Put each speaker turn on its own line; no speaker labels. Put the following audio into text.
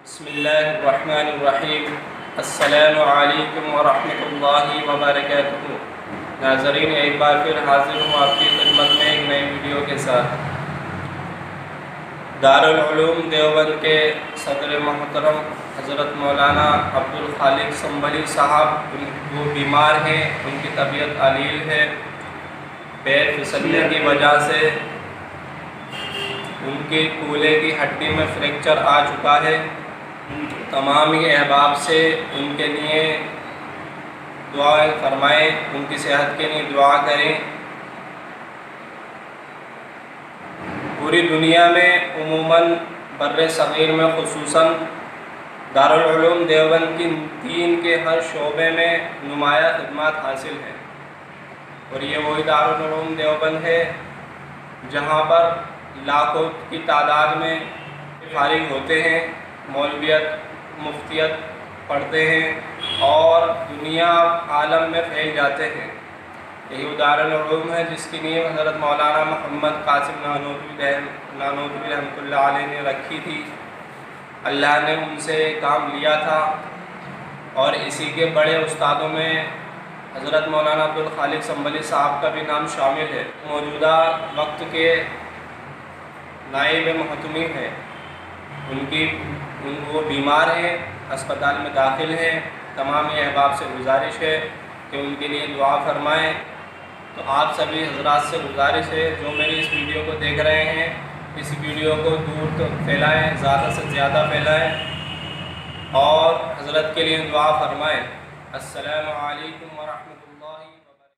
بسم اللہ الرحمن الرحیم۔ السلام علیکم ورحمۃ اللہ وبرکاتہ۔ ناظرین، ایک بار پھر حاضر ہوں آپ کی خدمت میں ایک نئی ویڈیو کے ساتھ۔ دارالعلوم دیوبند کے صدر محترم حضرت مولانا عبدالخالق سنبھلی صاحب وہ بیمار ہیں، ان کی طبیعت علیل ہے۔ پیر پھسلنے کی وجہ سے ان کی کولے کی ہڈی میں فریکچر آ چکا ہے۔ تمام ہی احباب سے ان کے لیے دعائیں فرمائیں، ان کی صحت کے لیے دعا کریں۔ پوری دنیا میں عموماً بر صغیر میں خصوصاً دارالعلوم دیوبند کی دین کے ہر شعبے میں نمایاں خدمات حاصل ہیں، اور یہ وہی دارالعلوم دیوبند ہے جہاں پر لاکھوں کی تعداد میں فارغ ہوتے ہیں، مولویت مفتیت پڑھتے ہیں اور دنیا عالم میں پھیل جاتے ہیں۔ یہی دارالعلوم ہے جس کی نیب حضرت مولانا محمد قاسم نانوتوی رحمۃ اللہ علیہ نے رکھی تھی۔ اللہ نے ان سے کام لیا تھا، اور اسی کے بڑے استادوں میں حضرت مولانا عبدالخالق سنبھلی صاحب کا بھی نام شامل ہے۔ موجودہ وقت کے نائب محتمم ہیں، وہ بیمار ہیں، اسپتال میں داخل ہیں۔ تمام احباب سے گزارش ہے کہ ان کے لیے دعا فرمائیں۔ تو آپ سبھی حضرات سے گزارش ہے جو میری اس ویڈیو کو دیکھ رہے ہیں، اس ویڈیو کو دور تک پھیلائیں، زیادہ سے زیادہ پھیلائیں اور حضرت کے لیے دعا فرمائیں۔ السلام علیکم ورحمۃ اللہ۔